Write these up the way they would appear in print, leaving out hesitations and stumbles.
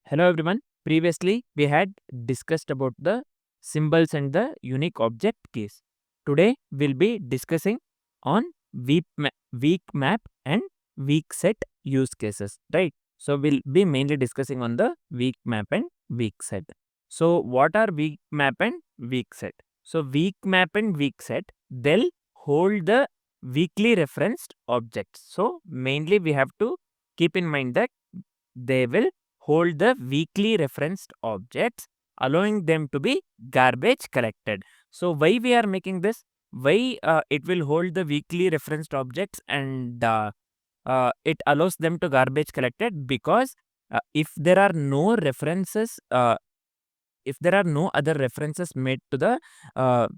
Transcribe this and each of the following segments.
Hello everyone. Previously, we had discussed about the symbols and the unique object keys. Today, we'll be discussing on weak map and weak set use cases, right? So, we'll be mainly discussing on the weak map and weak set. So, what are weak map and weak set? So, weak map and weak set, they'll hold the weakly referenced objects. So, mainly we have to keep in mind that they will hold the weakly referenced objects, allowing them to be garbage collected. So why we are making this? Why it will hold the weakly referenced objects and it allows them to garbage collected? Because if there are no references, if there are no other references made to the uh,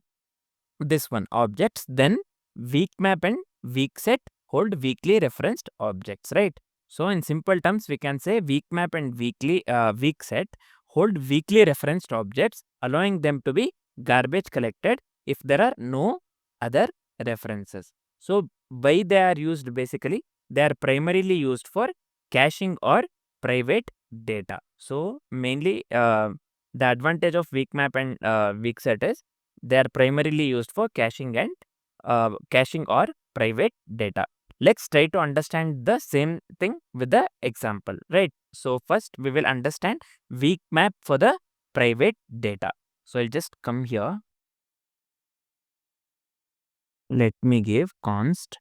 this one objects, then weak map and weak set hold weakly referenced objects, right? So in simple terms, we can say weak map and weak set hold weakly referenced objects, allowing them to be garbage collected if there are no other references. So why they are used? Basically, they are primarily used for caching or private data. So mainly the advantage of weak map and weak set is they are primarily used for caching and caching or private data. Let's try to understand the same thing with the example, right? So first we will understand weak map for the private data. So I'll just come here. Let me give const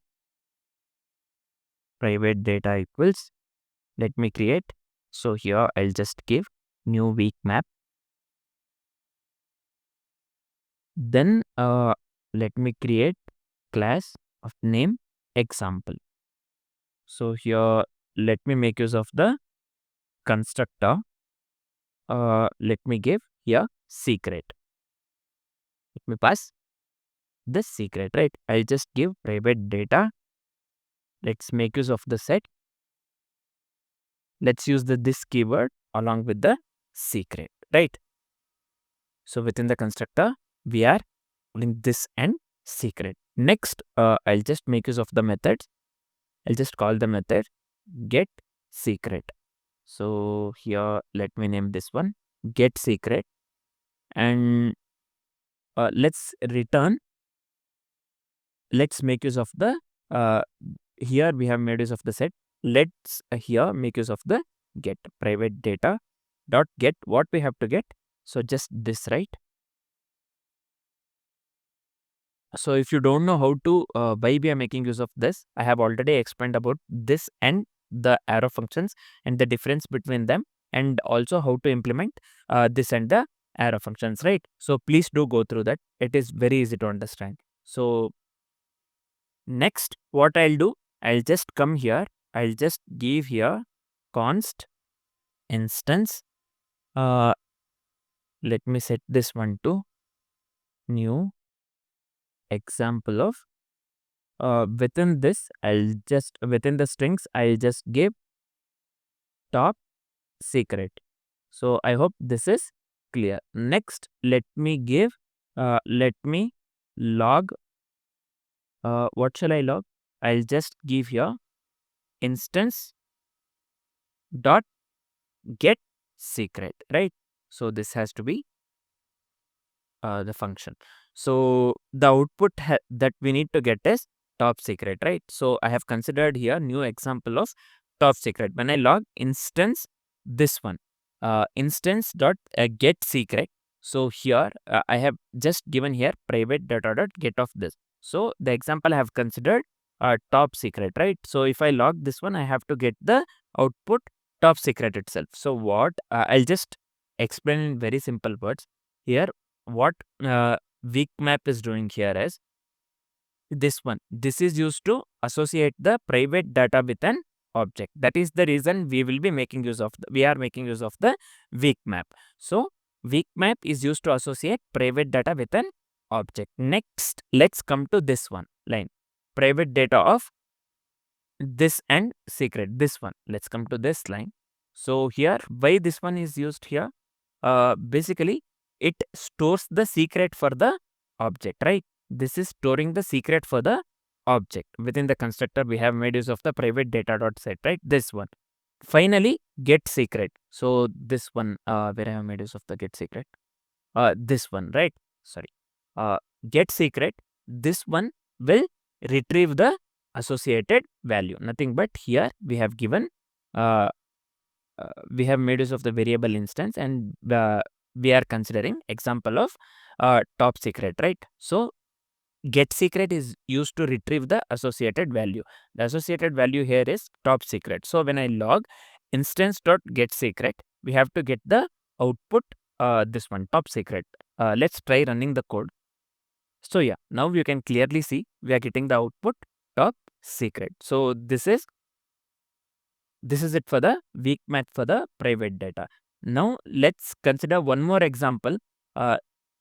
private data equals. Let me create. So here I'll just give new weak map. Then let me create class of name example. So here let me make use of the constructor. Let me give here secret. Let me pass the secret, right? I'll just give private data. Let's make use of the set. Let's use this keyword along with the secret, right? So within the constructor, we are calling this and secret. Next, I'll just make use of the methods. I'll just call the method get secret. So here, let me name this one get secret, and let's return. Let's make use of the here we have made use of the set. Let's here make use of the get private data dot get what we have to get. So just this, right? So if you don't know how to why we are making use of this, I have already explained about this and the arrow functions and the difference between them, and also how to implement this and the arrow functions, right? So please do go through that. It is very easy to understand. So next, what I'll do, I'll just come here. I'll just give here const instance. Let me set this one to new example of within this, I'll just within the strings, I'll just give top secret. So I hope this is clear. Next, let me give let me log. What shall I log? I'll just give here instance dot get secret, right? So this has to be the function. So the output that we need to get is top secret, right? So I have considered here new example of top secret. When I log instance, this one instance dot get secret. So here I have just given here private data dot get of this. So the example I have considered top secret, right? So if I log this one, I have to get the output top secret itself. So what I'll just explain in very simple words here. What Weakmap is doing here is this one. This is used to associate the private data with an object. That is the reason we will be making use of we are making use of the Weakmap. So Weakmap is used to associate private data with an object. Next, let's come to this one line. Private data of this and secret. This one. Let's come to this line. So here, why this one is used here? Basically, it stores the secret for the object, right? This is storing the secret for the object. Within the constructor, we have made use of the private data dot set, right? This one. Finally, get secret. So this one, where I have made use of the get secret. This one, right? Sorry. Get secret. This one will retrieve the associated value. Nothing but here we have given, we have made use of the variable instance, and we are considering example of top secret, right? So get secret is used to retrieve the associated value. The associated value here is top secret. So when I log instance.get secret, we have to get the output, this one, top secret. Let's try running the code. So yeah, now you can clearly see we are getting the output top secret. So this is it for the Weakmap for the private data. Now let's consider one more example.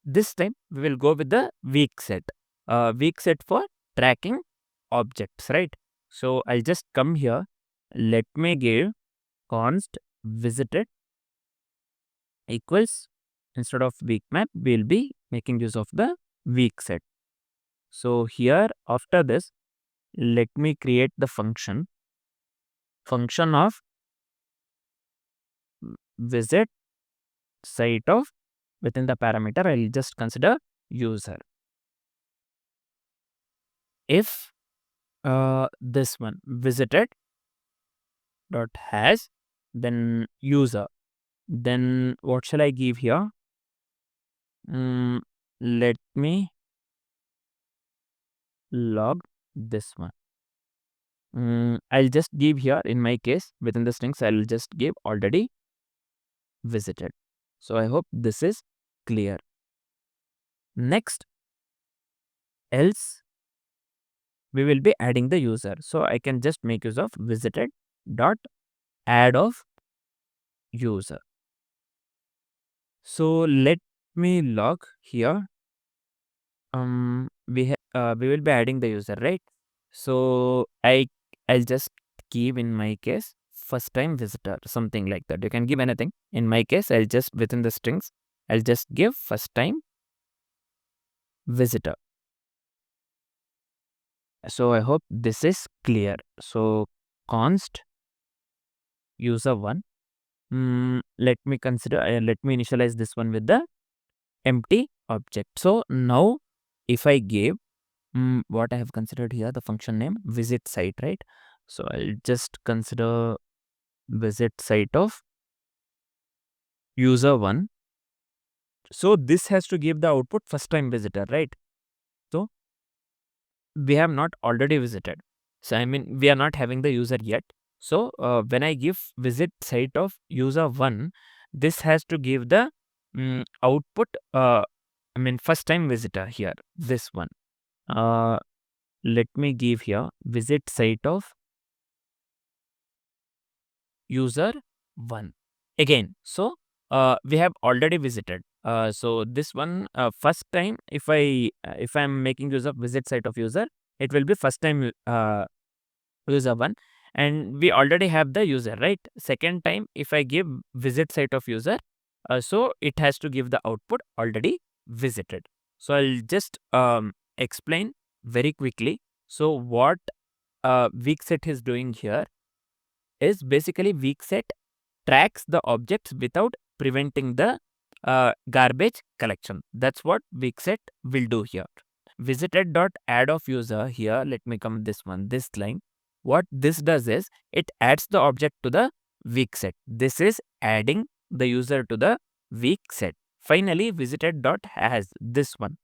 This time we will go with the Weakset. Weakset for tracking objects, right? So I'll just come here. Let me give const visited equals, instead of Weakmap, we'll be making use of the Weakset. So here after this, let me create the function of visit site of, within the parameter I'll just consider user. If this one visited dot has, then user, then what shall I give here? Let me log this one. I'll just give here, in my case, within the strings I'll just give already visited. So I hope this is clear. Next, else we will be adding the user. So I can just make use of visited dot add of user. So let me log here. We will be adding the user, right? So I'll just give, in my case, first time visitor, something like that. You can give anything. In my case, I'll just, within the strings, I'll just give first time visitor. So I hope this is clear. So const user1. Let me initialize this one with the empty object. So now if I give what I have considered here, the function name visit site, right? So I'll just consider visit site of user1. So this has to give the output first time visitor, right? So we have not already visited. So I mean, we are not having the user yet. So when I give visit site of user1, this has to give the output, first time visitor here, this one. Let me give here visit site of user1 again. So we have already visited. So this one, first time, if I'm making use of visit site of user, it will be first time user1, and we already have the user, right? Second time, if I give visit site of user, so it has to give the output already visited. So I'll just explain very quickly. So what Weakset is doing here is basically Weakset tracks the objects without preventing the garbage collection. That's what Weakset will do here. Visited dot add of user here, let me come this line. What this does is it adds the object to the Weakset. This is adding the user to the Weakset. Finally, visited dot has, this one.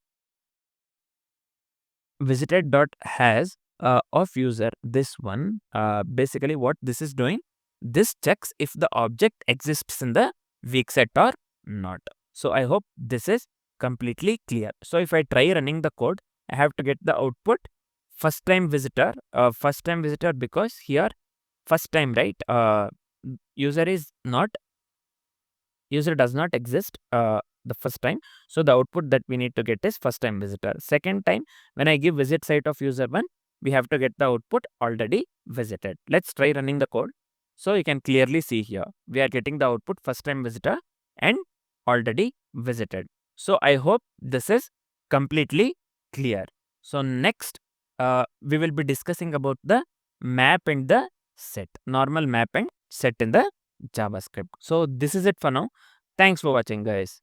Visited dot has of user, this one. Basically what this is doing, this checks if the object exists in the Weakset or not. So I hope this is completely clear. So if I try running the code, I have to get the output first time visitor. Because here first time, right? User does not exist the first time. So the output that we need to get is first time visitor. Second time, when I give visit site of user1, we have to get the output already visited. Let's try running the code. So you can clearly see here, we are getting the output first time visitor and already visited. So I hope this is completely clear. So next, we will be discussing about the map and the set, normal map and set in the JavaScript. So this is it for now. Thanks for watching, guys.